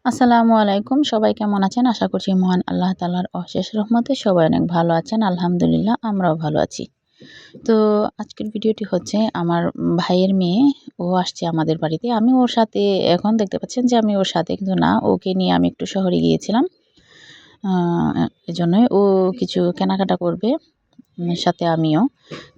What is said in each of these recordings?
আসসালামু আলাইকুম। সবাই কেমন আছেন? আশা করছি মহান আল্লাহ তাআলার অশেষ রহমতে সবাই অনেক ভালো আছেন। আলহামদুলিল্লাহ আমরাও ভালো আছি। তো আজকের ভিডিওটি হচ্ছে আমার ভাইয়ের মেয়ে, ও আসছে আমাদের বাড়িতে। আমি ওর সাথে এখন দেখতে পাচ্ছেন যে আমি ওর সাথে কিন্তু না, ওকে নিয়ে আমি একটু শহরে গিয়েছিলাম। আ এজন্যই ও কিছু কেনাকাটা করবে। সাথে আমিও।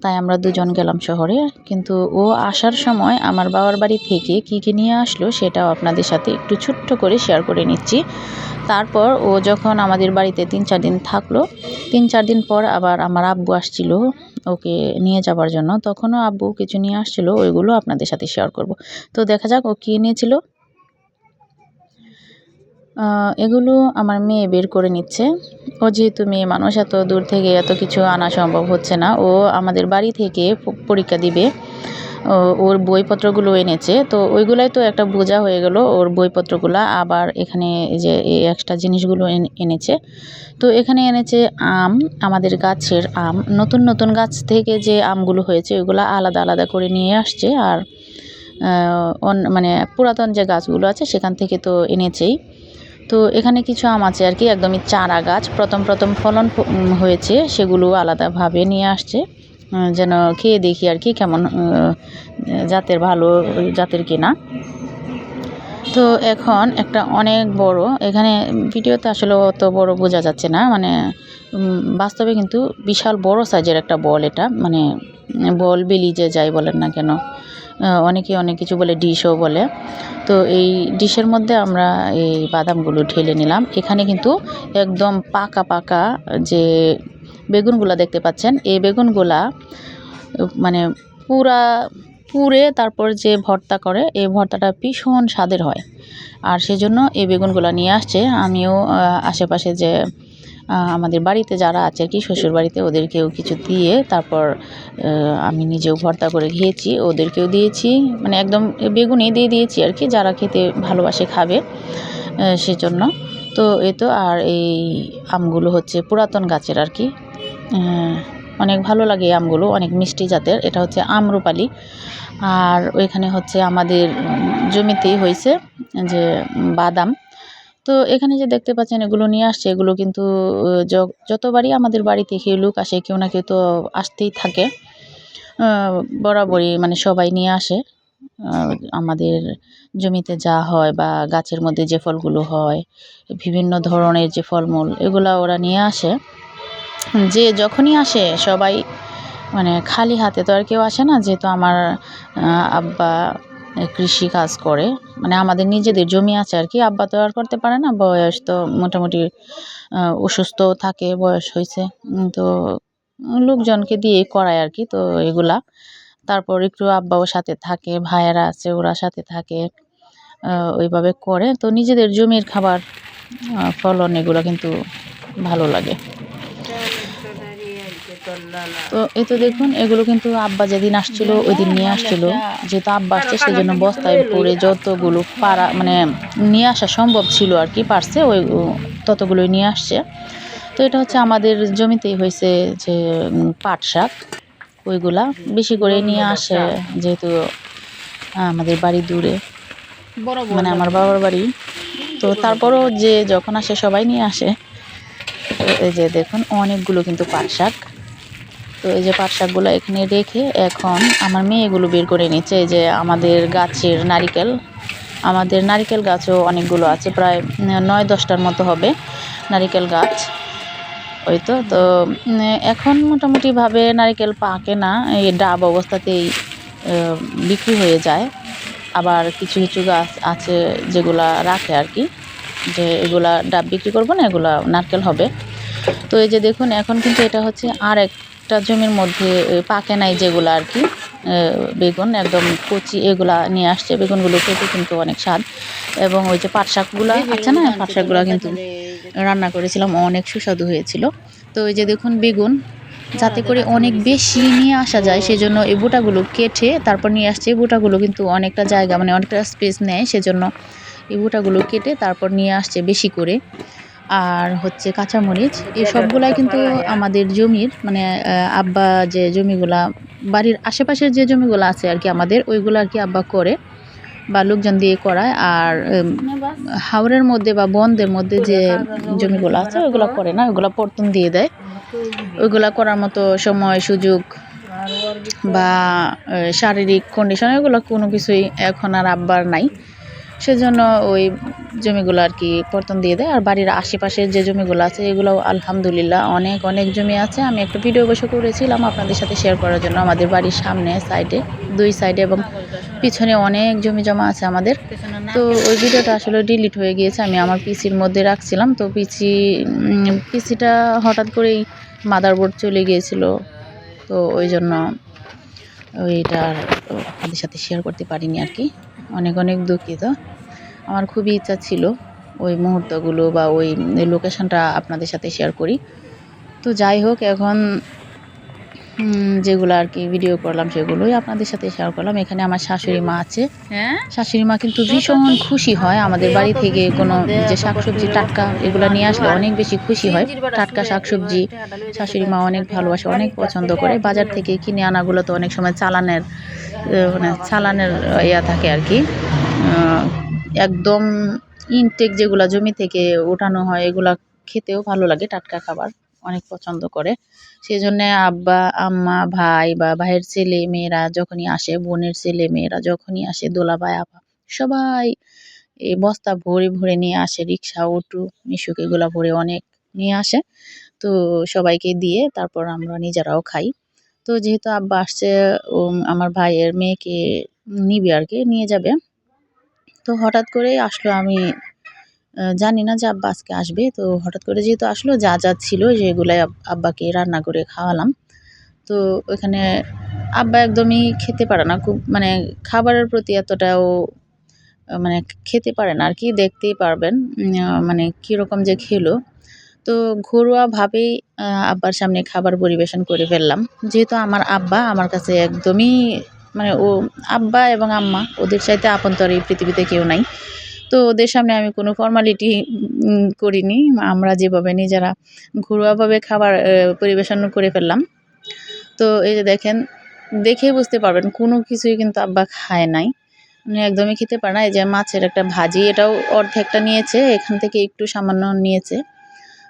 তাই আমরা দুজন গেলাম শহরে। কিন্তু ও আসার সময় আমার বাবার বাড়ি থেকে কী নিয়ে আসলো সেটাও আপনাদের সাথে একটু ছোট্ট করে শেয়ার করে নিচ্ছি। তারপর ও যখন আমাদের বাড়িতে ৩-৪ দিন থাকলো, ৩-৪ দিন পর আবার আমার আব্বু আসছিল ওকে নিয়ে যাবার জন্য। তখনও আব্বু কিছু নিয়ে আসছিল, ওইগুলো আপনাদের সাথে শেয়ার করব। তো দেখা যাক ও কী এনেছিল। এগুলো আমার মেয়ে বের করে নিচ্ছে। ও যেহেতু মেয়ে মানুষ, এত দূর থেকে এত কিছু আনা সম্ভব হচ্ছে না। ও আমাদের বাড়ি থেকে পরীক্ষা দিবে। ওর বইপত্রগুলো এনেছে। তো ওইগুলাই তো একটা বোঝা হয়ে গেল, ওর বইপত্রগুলা। আবার এখানে এই যে এই এক্সট্রা জিনিসগুলো এনেছে। তো এখানে এনেছে আম, আমাদের গাছের আম। নতুন, নতুন গাছ থেকে যে আমগুলো হয়েছে ওইগুলা আলাদা, আলাদা করে নিয়ে আসছে। আর মানে পুরাতন যে গাছগুলো আছে সেখান থেকে তো এনেছেই। তো এখানে কিছু আম আছে আর কি, একদমই চারা গাছ। প্রথম ফলন হয়েছে, সেগুলো আলাদাভাবে নিয়ে আসছে। যেন খেয়ে দেখি আর কি কেমন জাতের, ভালো জাতের কিনা। তো এখন একটা অনেক বড়, এখানে ভিডিওতে আসলে অত বড় বোঝা যাচ্ছে না, মানে বাস্তবে কিন্তু বিশাল বড় সাইজের একটা বল এটা, মানে বল বেলি যে যাই বলেন না কেন, অনেকে অনেক কিছু বলে, ডিশও বলে। তো এই ডিশের মধ্যে আমরা এই বাদামগুলো ঢেলে নিলাম। এখানে কিন্তু একদম পাকা পাকা যে বেগুনগুলা দেখতে পাচ্ছেন, এই বেগুনগুলা মানে পুড়ে তারপর যে ভর্তা করে, এই ভর্তাটা ভীষণ স্বাদের হয়। আর সেজন্য এই বেগুনগুলা নিয়ে আসছে। আমিও আশেপাশে যে আমাদের বাড়িতে যারা আছে আর কি, শ্বশুর বাড়িতে, ওদেরকেও কিছু দিয়ে তারপর আমি নিজেও ভর্তা করে খেয়েছি, ওদেরকেও দিয়েছি। মানে একদম বেগুনই দিয়ে দিয়েছি আর কি, যারা খেতে ভালোবাসে খাবে সেজন্য। তো এই তো। আর এই আমগুলো হচ্ছে পুরাতন গাছের আর কি। অনেক ভালো লাগে এই আমগুলো, অনেক মিষ্টি জাতের। এটা হচ্ছে আম্রপালি। আর ওইখানে হচ্ছে আমাদের জমিতেই হয়েছে যে বাদাম। তো এখানে যে দেখতে পাচ্ছেন এগুলো নিয়ে আসছে, এগুলো কিন্তু যতবারই আমাদের বাড়িতে কেউ লোক আসে, কেউ না কেউ তো আসতেই থাকে। বরাবরই মানে সবাই নিয়ে আসে। আমাদের জমিতে যা হয় বা গাছের মধ্যে যে ফলগুলো হয়, বিভিন্ন ধরনের যে ফলমূল, এগুলা ওরা নিয়ে আসে। যে যখনই আসে সবাই, মানে খালি হাতে তো আর কেউ আসে না। যেহেতু আমার আব্বা কৃষি কাজ করে, মানে আমাদের নিজেদের জমি আছে আর কি। আব্বা তো আর করতে পারে না, বয়স তো মোটামুটি, অসুস্থ থাকে, বয়স হয়েছে। তো লোকজনকে দিয়ে করায় আর কি। তো এগুলা তারপর একটু আব্বাও সাথে থাকে, ভাইয়েরা আছে ওরা সাথে থাকে, ওইভাবে করে। তো নিজেদের জমির খাবার, ফলন, এগুলো কিন্তু ভালো লাগে। তো এই তো দেখুন, এগুলো কিন্তু আব্বা যেদিন আসছিল ওই দিন নিয়ে আসছিল। যেহেতু আব্বা আসছে সেজন্য বস্তায় পরে যতগুলো পারা, মানে নিয়ে আসা সম্ভব ছিল আর কি, পারছে ওই ততগুলোই নিয়ে আসছে। তো এটা হচ্ছে আমাদের জমিতেই হয়েছে যে পাট শাক, ওইগুলা বেশি করে নিয়ে আসে। যেহেতু আমাদের বাড়ি দূরে, মানে আমার বাবার বাড়ি। তো তারপরও যে যখন আসে সবাই নিয়ে আসে। তো এই যে দেখুন অনেকগুলো কিন্তু পাট শাক। তো এই যে পাট শাকগুলো এখানে রেখে এখন আমার মেয়ে এগুলো বের করে নিচ্ছে। এই যে আমাদের গাছের নারিকেল, আমাদের নারিকেল গাছও অনেকগুলো আছে, প্রায় 9-10টার মতো হবে নারিকেল গাছ। ওই তো। তো এখন মোটামুটিভাবে নারিকেল পাকে না, এই ডাব অবস্থাতেই বিক্রি হয়ে যায়। আবার কিছু কিছু গাছ আছে যেগুলা রাখে আর কি, যে এগুলা ডাব বিক্রি করবো না, এগুলা নারকেল হবে। তো এই যে দেখুন এখন কিন্তু এটা হচ্ছে আর একটা জমির মধ্যে পাকে নাই যেগুলো আর কি, বেগুন একদম কচি, এগুলা নিয়ে আসছে। বেগুনগুলো খেতে কিন্তু অনেক স্বাদ। এবং ওই যে পাট শাকগুলো আছে না, পাট শাকগুলো কিন্তু রান্না করেছিলাম, অনেক সুস্বাদু হয়েছিল। তো এই যে দেখুন বেগুন, যাতে করে অনেক বেশি নিয়ে আসা যায় সেজন্য এই বুটাগুলো কেটে তারপর নিয়ে আসছে। এই বুটাগুলো কিন্তু অনেকটা জায়গা, মানে অনেকটা স্পেস নেয়, সেজন্য এই বুটাগুলো কেটে তারপর নিয়ে আসছে বেশি করে। আর হচ্ছে কাঁচামরিচ, এই সবগুলাই কিন্তু আমাদের জমির, মানে আব্বা যে জমিগুলা, বাড়ির আশেপাশের যে জমিগুলো আছে আর কি আমাদের, ওইগুলো আর কি আব্বা করে। বা লোকজন দিয়ে করায়। আর হাওরের মধ্যে বা বনদের মধ্যে যে জমিগুলো আছে ওইগুলো করে না, ওইগুলো পর্তন দিয়ে দেয়। ওইগুলা করার মতো সময় সুযোগ বা শারীরিক কন্ডিশন এগুলো কোনো কিছুই এখন আর আব্বার নাই। সেজন্য ওই জমিগুলো আর কি পর্তন দিয়ে দেয়। আর বাড়ির আশেপাশের যে জমিগুলো আছে এগুলো আলহামদুলিল্লাহ অনেক অনেক জমি আছে। আমি একটা ভিডিও বসে করেছিলাম আপনাদের সাথে শেয়ার করার জন্য। আমাদের বাড়ির সামনে সাইডে, 2 সাইডে এবং পিছনে অনেক জমি জমা আছে আমাদের। তো ওই ভিডিওটা আসলে ডিলিট হয়ে গিয়েছে, আমি আমার পিসির মধ্যে রাখছিলাম। তো পিসিটা হঠাৎ করেই মাদারবোর্ড চলে গিয়েছিল, তো ওই জন্য ওইটা আপনাদের সাথে শেয়ার করতে পারিনি আর কি। অনেক অনেক দুঃখিত। আমার খুবই ইচ্ছা ছিল ওই মুহূর্তগুলো বা ওই লোকেশনটা আপনাদের সাথে শেয়ার করি। তো যাই হোক, এখন যেগুলো আর কি ভিডিও করলাম সেগুলোই আপনাদের সাথে শেয়ার করলাম। এখানে আমার শাশুড়ি মা আছে। শাশুড়ি মা কিন্তু ভীষণ খুশি হয় আমাদের বাড়ি থেকে কোনো যে শাকসবজি টাটকা এগুলো নিয়ে আসলে অনেক বেশি খুশি হয়। টাটকা শাকসবজি শাশুড়ি মা অনেক ভালোবাসে, অনেক পছন্দ করে। বাজার থেকে কিনে আনাগুলো তো অনেক সময় চালানের ইয়া থাকে আর কি, একদম ইনটেক যেগুলো জমি থেকে ওঠানো হয় এগুলা খেতেও ভালো লাগে, টাটকা খাবার অনেক পছন্দ করে। সেই জন্যে আব্বা, আম্মা, ভাই বা ভাইয়ের ছেলে মেয়েরা যখনই আসে, বোনের ছেলে মেয়েরা যখনই আসে, দোলাভাই, আপা সবাই এই বস্তা ভরে ভরে নিয়ে আসে। রিক্সা, অটো, মিশুক এগুলা ভরে অনেক নিয়ে আসে। তো সবাইকে দিয়ে তারপর আমরা নিজেরাও খাই। তো যেহেতু আব্বা আসছে, আমার ভাইয়ের মেয়েকে নিবে আর কি, নিয়ে যাবে। তো হঠাৎ করেই আসলো, আমি জানি না যে আব্বা আজকে আসবে। তো হঠাৎ করে যেহেতু আসলো, যা যা ছিল সেগুলাই আব্বাকে রান্না করে খাওয়ালাম। তো ওইখানে আব্বা একদমই খেতে পারে না, খুব মানে খাবারের প্রতি এতটাও মানে খেতে পারে না আর কি, দেখতেই পারবেন মানে কীরকম যে খেলো। তো ঘরোয়াভাবেই আব্বার সামনে খাবার পরিবেশন করে ফেললাম। যেহেতু আমার আব্বা আমার কাছে একদমই মানে আব্বা এবং আম্মা ওদের চাইতে আপন তো আর এই পৃথিবীতে কেউ নাই। তো ওদের সামনে আমি কোনো ফর্মালিটি করিনি। আমরা যেভাবে নিজেরা ঘরোয়াভাবে খাবার পরিবেশন করে ফেললাম। তো এই যে দেখেন, দেখেই বুঝতে পারবেন কোনো কিছুই কিন্তু আব্বা খায় নাই। মানে একদমই খেতে পারে না। এই যে মাছের একটা ভাজি, এটাও অর্ধেকটা নিয়েছে, এখান থেকে একটু সামান্য নিয়েছে।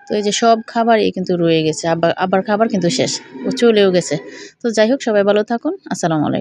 তো এই যে সব খাবারই কিন্তু রয়ে গেছে। আব্বার খাবার কিন্তু শেষ। ও চলেও গেছে। তো যাই হোক, সবাই ভালো থাকুন। আসসালামু আলাইকুম।